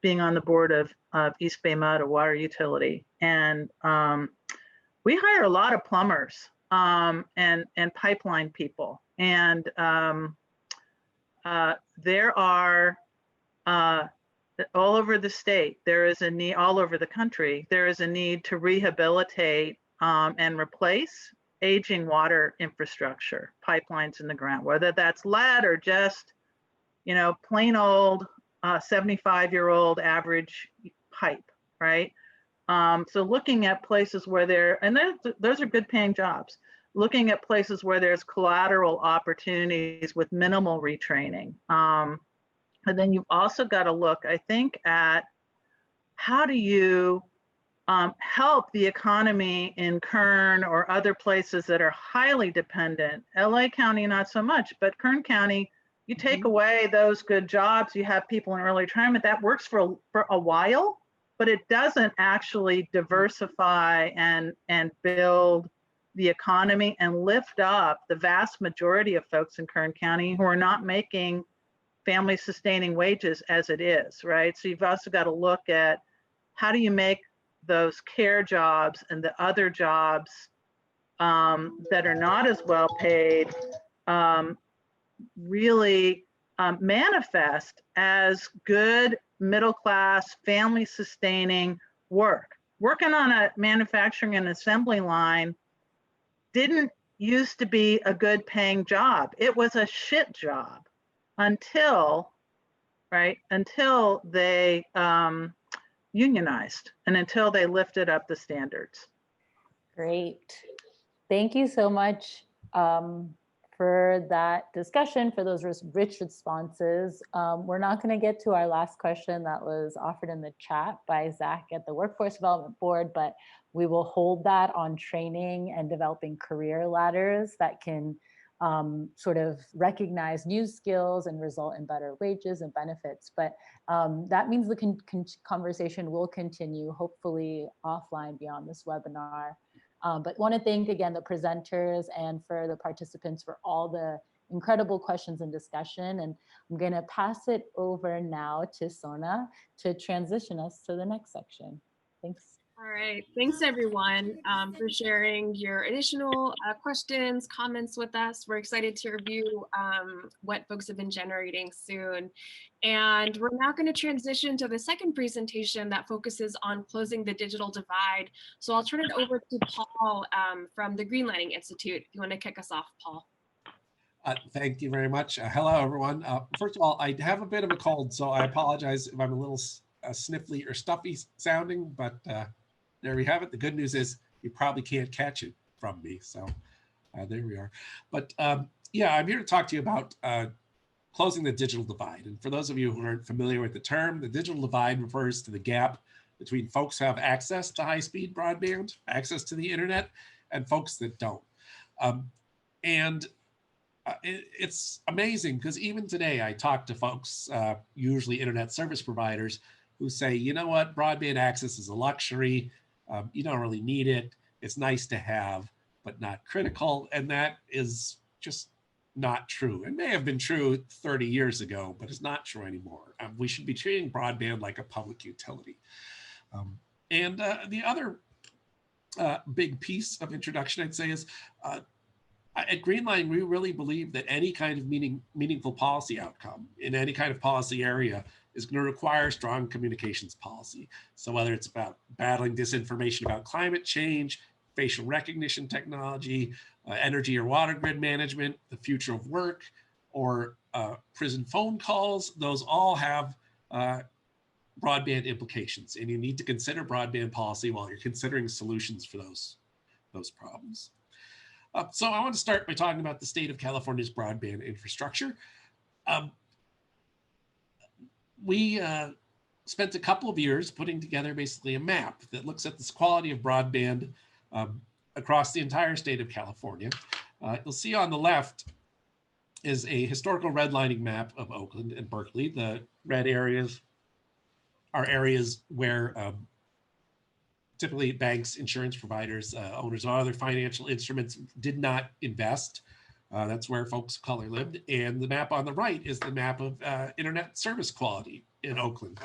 being on the board of East Bay Mud, a water utility. And we hire a lot of plumbers and pipeline people. And there are, all over the state, there is a need, all over the country, there is a need to rehabilitate and replace aging water infrastructure, pipelines in the ground, whether that's lead or just, plain old 75-year-old average pipe, right? So looking at places where those are good paying jobs, looking at places where there's collateral opportunities with minimal retraining. And then you've also got to look, I think, at how do you help the economy in Kern or other places that are highly dependent. LA County, not so much, but Kern County, you take away those good jobs, you have people in early retirement, that works for a while, but it doesn't actually diversify and build the economy and lift up the vast majority of folks in Kern County who are not making family sustaining wages as it is, right? So you've also got to look at how do you make those care jobs and the other jobs that are not as well paid really manifest as good middle class family sustaining work. Working on a manufacturing and assembly line didn't used to be a good paying job. It was a shit job until they unionized and until they lifted up the standards. Great. Thank you so much for that discussion, for those rich responses. We're not going to get to our last question that was offered in the chat by Zach at the Workforce Development Board, but we will hold that on training and developing career ladders that can sort of recognize new skills and result in better wages and benefits. But that means the conversation will continue, hopefully offline beyond this webinar. But want to thank again the presenters and for the participants for all the incredible questions and discussion. And I'm going to pass it over now to Sona to transition us to the next section. Thanks. All right, thanks everyone for sharing your additional questions, comments with us. We're excited to review what folks have been generating soon. And we're now going to transition to the second presentation that focuses on closing the digital divide. So I'll turn it over to Paul from the Greenlining Institute. If you want to kick us off, Paul. Thank you very much. Hello, everyone. First of all, I have a bit of a cold, so I apologize if I'm a little sniffly or stuffy sounding, but there we have it. The good news is you probably can't catch it from me. So there we are. But yeah, I'm here to talk to you about closing the digital divide. And for those of you who aren't familiar with the term, the digital divide refers to the gap between folks who have access to high-speed broadband, access to the internet, and folks that don't. It's amazing because even today I talk to folks, usually internet service providers, who say, you know what, broadband access is a luxury. You don't really need it. It's nice to have, but not critical. And that is just not true. It may have been true 30 years ago, but it's not true anymore. We should be treating broadband like a public utility. The other big piece of introduction, I'd say, is at Greenlining, we really believe that any kind of meaningful policy outcome in any kind of policy area is going to require strong communications policy. So whether it's about battling disinformation about climate change, facial recognition technology, energy or water grid management, the future of work, or prison phone calls, those all have broadband implications. And you need to consider broadband policy while you're considering solutions for those problems. So I want to start by talking about the state of California's broadband infrastructure. We spent a couple of years putting together basically a map that looks at this quality of broadband across the entire state of California. You'll see on the left is a historical redlining map of Oakland and Berkeley. The red areas are areas where typically banks, insurance providers, owners of other financial instruments did not invest. That's where folks of color lived. And the map on the right is the map of internet service quality in Oakland.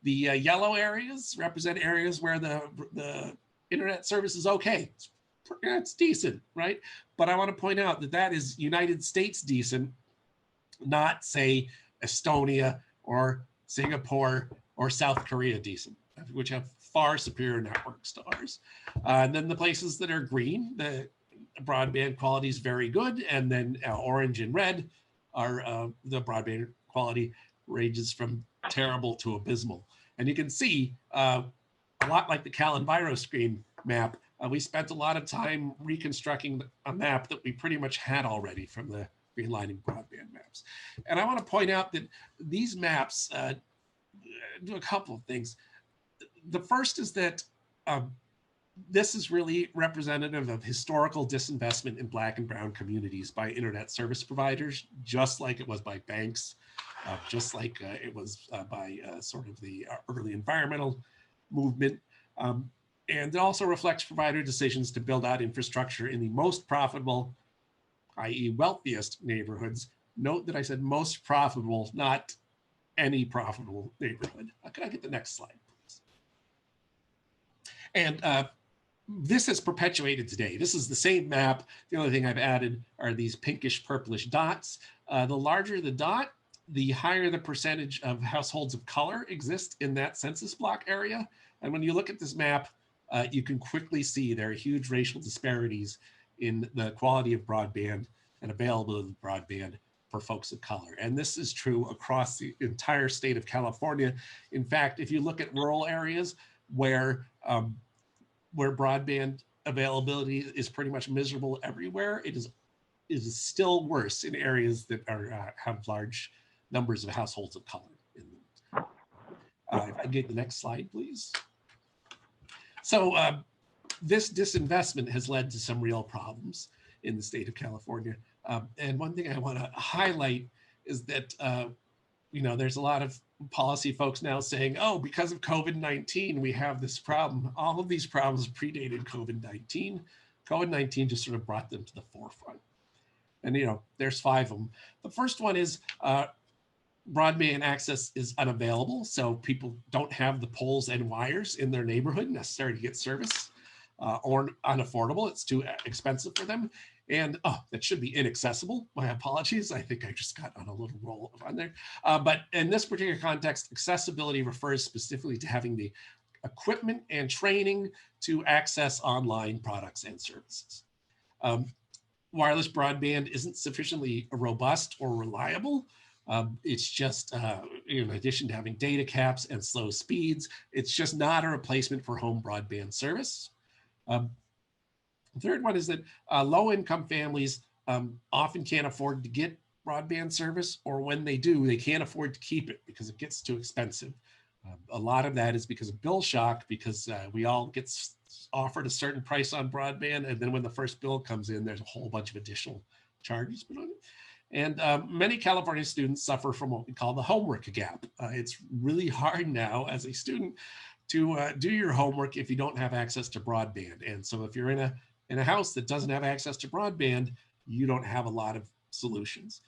The yellow areas represent areas where the internet service is okay. It's decent, right? But I want to point out that that is United States decent, not say Estonia or Singapore or South Korea decent, which have far superior networks to ours. And then the places that are green, the broadband quality is very good. And then orange and red are the broadband quality ranges from terrible to abysmal. And you can see a lot like the CalEnviro screen map, we spent a lot of time reconstructing a map that we pretty much had already from the Greenlining broadband maps. And I want to point out that these maps do a couple of things. The first is that this is really representative of historical disinvestment in Black and brown communities by internet service providers, just like it was by banks, just like it was by sort of the early environmental movement. And it also reflects provider decisions to build out infrastructure in the most profitable, i.e. wealthiest neighborhoods. Note that I said most profitable, not any profitable neighborhood. Can I get the next slide, please? And this is perpetuated today. This is the same map. The only thing I've added are these pinkish purplish dots. The larger the dot, the higher the percentage of households of color exist in that census block area. And when you look at this map, you can quickly see there are huge racial disparities in the quality of broadband and availability of broadband for folks of color. And this is true across the entire state of California. In fact, if you look at rural areas where broadband availability is pretty much miserable everywhere, it is still worse in areas that are have large numbers of households of color in them. If I get the next slide, please. So this disinvestment has led to some real problems in the state of California. And one thing I want to highlight is that, there's a lot of policy folks now saying, oh, because of COVID-19, we have this problem. All of these problems predated COVID-19. COVID-19 just sort of brought them to the forefront. And, there's 5 of them. The first one is broadband access is unavailable. So people don't have the poles and wires in their neighborhood necessary to get service, or unaffordable. It's too expensive for them. And that should be inaccessible. My apologies. I think I just got on a little roll on there. But in this particular context, accessibility refers specifically to having the equipment and training to access online products and services. Wireless broadband isn't sufficiently robust or reliable. It's just, in addition to having data caps and slow speeds, it's just not a replacement for home broadband service. The third one is that low-income families often can't afford to get broadband service, or when they do, they can't afford to keep it because it gets too expensive. A lot of that is because of bill shock, because we all get offered a certain price on broadband, and then when the first bill comes in, there's a whole bunch of additional charges put on it. And many California students suffer from what we call the homework gap. It's really hard now as a student to do your homework if you don't have access to broadband. And so if you're in a house that doesn't have access to broadband, you don't have a lot of solutions.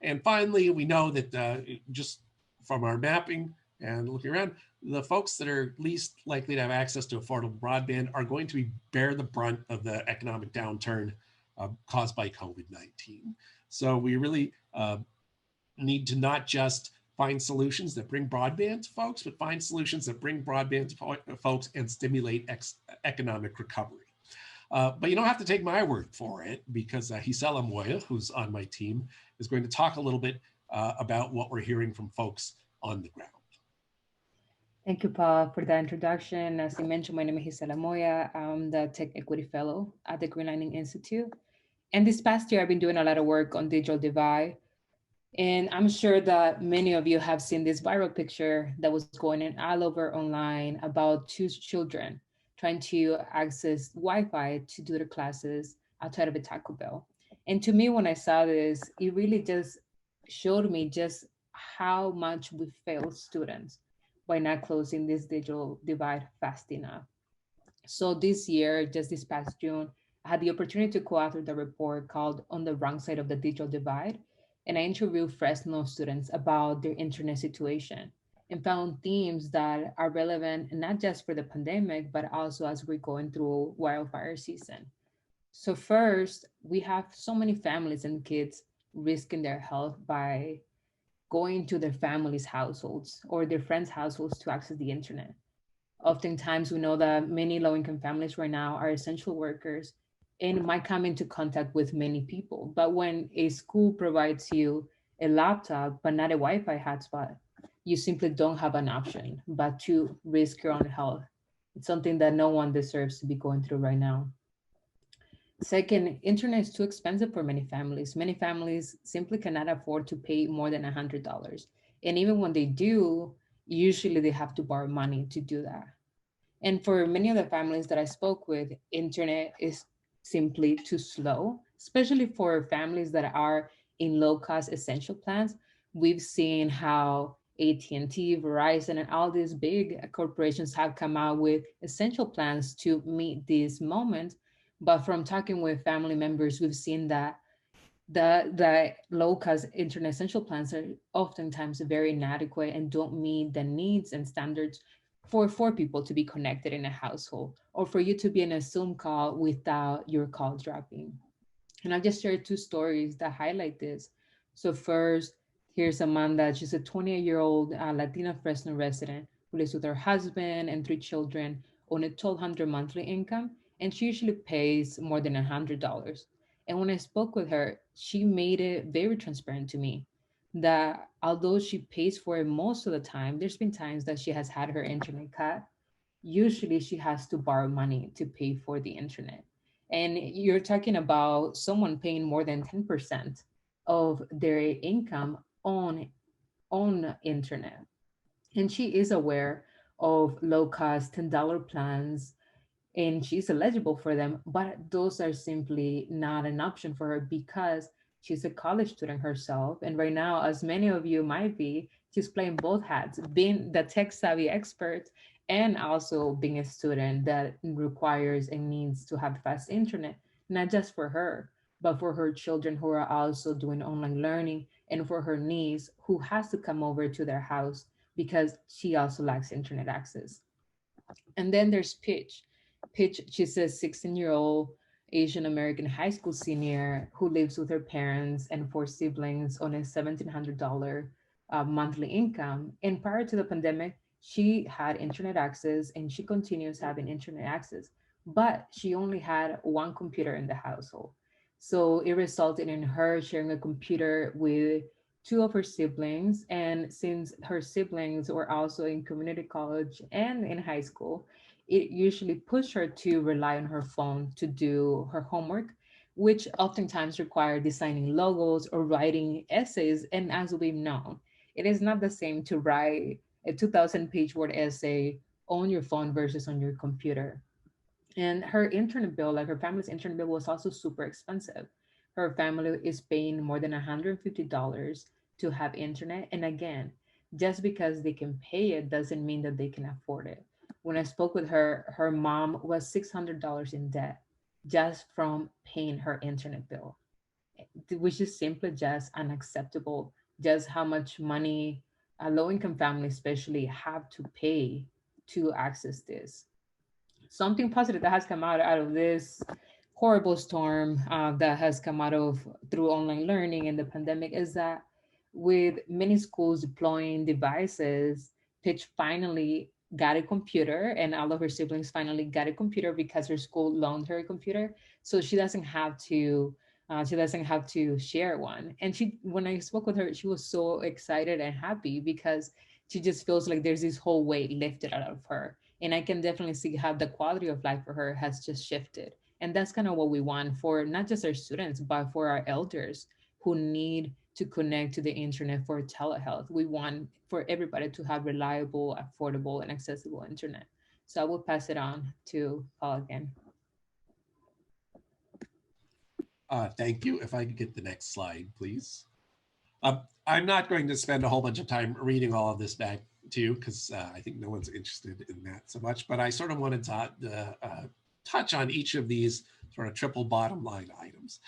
And finally, we know that just from our mapping and looking around, the folks that are least likely to have access to affordable broadband are going to bear the brunt of the economic downturn caused by COVID-19. So we really need to not just find solutions that bring broadband to folks, but find solutions that bring broadband to folks and stimulate economic recovery. But you don't have to take my word for it, because Gisela Moya, who's on my team, is going to talk a little bit about what we're hearing from folks on the ground. Thank you, Paul, for that introduction. As I mentioned, my name is Gisela Moya. I'm the Tech Equity Fellow at the Greenlining Institute. And this past year, I've been doing a lot of work on digital divide. And I'm sure that many of you have seen this viral picture that was going on all over online about 2 children trying to access Wi-Fi to do their classes outside of a Taco Bell. And to me, when I saw this, it really just showed me just how much we fail students by not closing this digital divide fast enough. So this year, just this past June, I had the opportunity to co-author the report called On the Wrong Side of the Digital Divide. And I interviewed Fresno students about their internet situation and found themes that are relevant not just for the pandemic, but also as we're going through wildfire season. So first, we have so many families and kids risking their health by going to their families' households or their friends' households to access the internet. Oftentimes, we know that many low-income families right now are essential workers and might come into contact with many people. But when a school provides you a laptop, but not a Wi-Fi hotspot, you simply don't have an option but to risk your own health. It's something that no one deserves to be going through right now. Second, internet is too expensive for many families. Many families simply cannot afford to pay more than $100. And even when they do, usually they have to borrow money to do that. And for many of the families that I spoke with, internet is simply too slow, especially for families that are in low-cost essential plans. We've seen how AT&T, Verizon, and all these big corporations have come out with essential plans to meet these moments. But from talking with family members, we've seen that the low-cost internet essential plans are oftentimes very inadequate and don't meet the needs and standards for 4 people to be connected in a household, or for you to be in a Zoom call without your call dropping. And I'll just share 2 stories that highlight this. So first, here's Amanda. She's a 28-year-old Latina Fresno resident who lives with her husband and 3 children on a $1,200 monthly income, and she usually pays more than $100. And when I spoke with her, she made it very transparent to me that although she pays for it most of the time, there's been times that she has had her internet cut. Usually she has to borrow money to pay for the internet. And you're talking about someone paying more than 10% of their income on internet. And she is aware of low-cost $10 plans and she's eligible for them, but those are simply not an option for her because she's a college student herself. And right now, as many of you might be, she's playing both hats, being the tech savvy expert and also being a student that requires and needs to have fast internet, not just for her, but for her children who are also doing online learning, and for her niece who has to come over to their house because she also lacks internet access. And then there's Pitch. Pitch, she's a 16-year-old Asian American high school senior who lives with her parents and four siblings on a $1,700 monthly income. And prior to the pandemic, she had internet access and she continues having internet access, but she only had one computer in the household. So it resulted in her sharing a computer with two of her siblings. And since her siblings were also in community college and in high school, it usually pushed her to rely on her phone to do her homework, which oftentimes require designing logos or writing essays. And as we know, it is not the same to write a 2,000-page word essay on your phone versus on your computer. And her internet bill, like her family's internet bill, was also super expensive. Her family is paying more than $150 to have internet. And again, just because they can pay it doesn't mean that they can afford it. When I spoke with her, her mom was $600 in debt just from paying her internet bill, which is simply just unacceptable. Just how much money a low-income family especially have to pay to access this. Something positive that has come out of this horrible storm that has come out of through online learning and the pandemic is that with many schools deploying devices, Pitch finally got a computer, and all of her siblings finally got a computer because her school loaned her a computer, so she doesn't have to share one. And she, when I spoke with her, she was so excited and happy because she just feels like there's this whole weight lifted out of her. And I can definitely see how the quality of life for her has just shifted. And that's kind of what we want for not just our students, but for our elders who need to connect to the internet for telehealth. We want for everybody to have reliable, affordable, and accessible internet. So I will pass it on to Paul again. Thank you. If I could get the next slide, please. I'm not going to spend a whole bunch of time reading all of this back to you because I think no one's interested in that so much, but I sort of wanted to touch on each of these sort of triple bottom line items.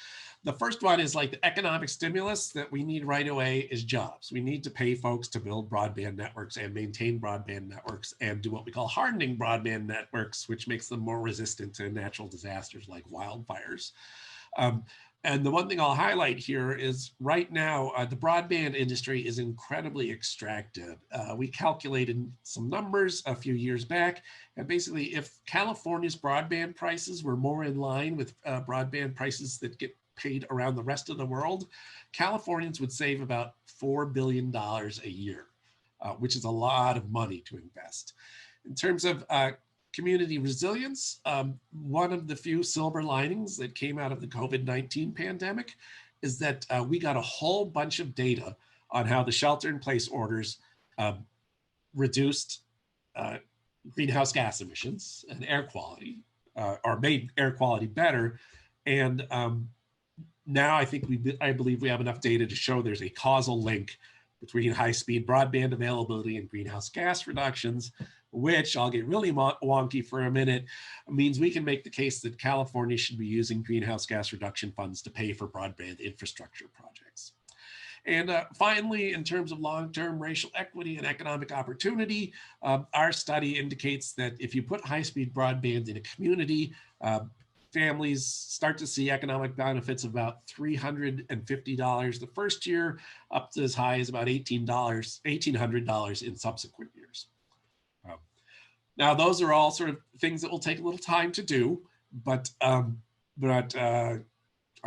The first one is like the economic stimulus that we need right away is jobs. We need to pay folks to build broadband networks and maintain broadband networks and do what we call hardening broadband networks, which makes them more resistant to natural disasters like wildfires. And the one thing I'll highlight here is right now, the broadband industry is incredibly extracted. We calculated some numbers a few years back, and basically if California's broadband prices were more in line with broadband prices that get paid around the rest of the world, Californians would save about $4 billion a year, which is a lot of money to invest. In terms of community resilience, one of the few silver linings that came out of the COVID-19 pandemic is that we got a whole bunch of data on how the shelter-in-place orders reduced greenhouse gas emissions and air quality, or made air quality better. And now I believe we have enough data to show there's a causal link between high-speed broadband availability and greenhouse gas reductions, which I'll get really wonky for a minute, means we can make the case that California should be using greenhouse gas reduction funds to pay for broadband infrastructure projects. And finally, in terms of long-term racial equity and economic opportunity, our study indicates that if you put high-speed broadband in a community, families start to see economic benefits of about $350 the first year, up to as high as about $1,800 in subsequent years. Now, those are all sort of things that will take a little time to do, but I'm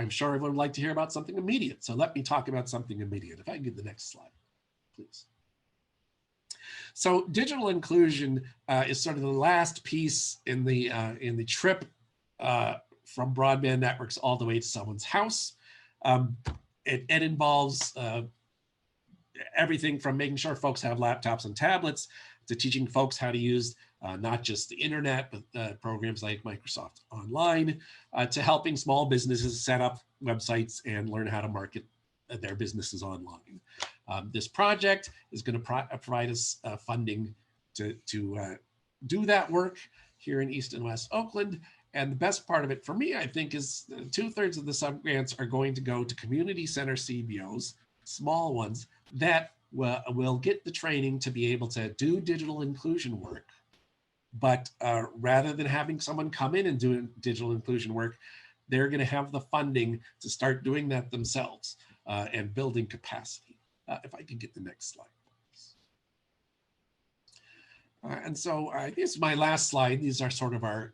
sure everyone would like to hear about something immediate. So let me talk about something immediate. If I can get the next slide, please. So digital inclusion is sort of the last piece in the trip from broadband networks all the way to someone's house. It involves everything from making sure folks have laptops and tablets to teaching folks how to use not just the internet, but programs like Microsoft Online, to helping small businesses set up websites and learn how to market their businesses online. This project is going to provide us funding to do that work here in East and West Oakland. And the best part of it for me, I think, is 2/3 of the subgrants are going to go to community center CBOs, small ones, that will get the training to be able to do digital inclusion work. But rather than having someone come in and do digital inclusion work, they're going to have the funding to start doing that themselves and building capacity. If I can get the next slide. And so this is my last slide. These are sort of our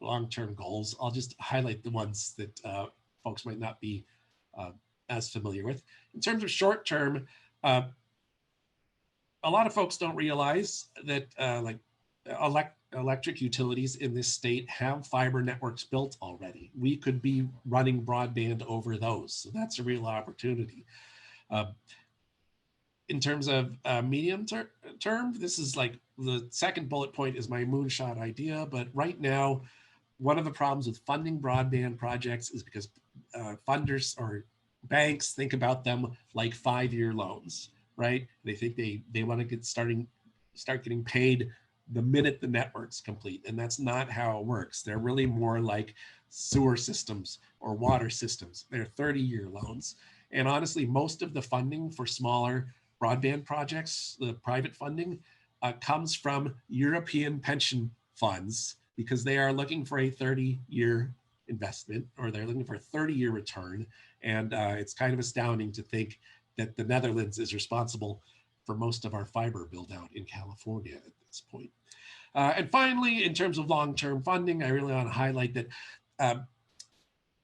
long-term goals. I'll just highlight the ones that folks might not be as familiar with. In terms of short-term, a lot of folks don't realize that like electric utilities in this state have fiber networks built already. We could be running broadband over those. So that's a real opportunity. In terms of medium term, this is like the second bullet point is my moonshot idea. But right now, one of the problems with funding broadband projects is because funders or banks think about them like 5-year loans, right? They think they want to start getting paid the minute the network's complete. And that's not how it works. They're really more like sewer systems or water systems. They're 30-year loans. And honestly, most of the funding for smaller broadband projects, the private funding, comes from European pension funds because they are looking for a 30-year investment, or they're looking for a 30-year return. And it's kind of astounding to think that the Netherlands is responsible for most of our fiber build out in California at this point. And finally, in terms of long-term funding, I really want to highlight that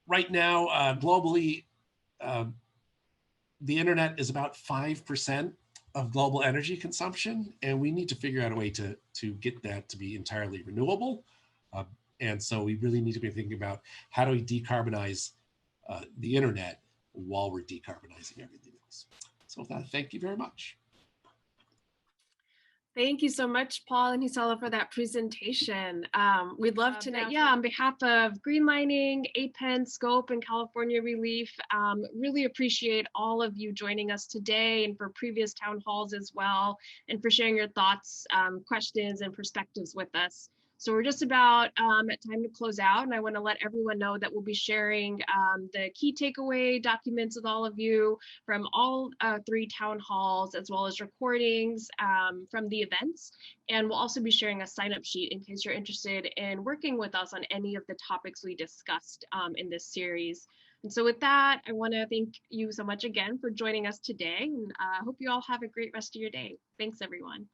right now, globally, the internet is about 5% of global energy consumption, and we need to figure out a way to get that to be entirely renewable. And so we really need to be thinking about how do we decarbonize the internet while we're decarbonizing everything else. So with that, thank you very much. Thank you so much, Paul and Gisela, for that presentation. We'd love to know, on behalf of Greenlining, APEN, Scope, and California ReLeaf, really appreciate all of you joining us today and for previous town halls as well, and for sharing your thoughts, questions, and perspectives with us. So we're just about at time to close out, and I want to let everyone know that we'll be sharing the key takeaway documents with all of you from all 3 town halls, as well as recordings from the events. And we'll also be sharing a sign-up sheet in case you're interested in working with us on any of the topics we discussed in this series. And so with that, I want to thank you so much again for joining us today, and I hope you all have a great rest of your day. Thanks, everyone.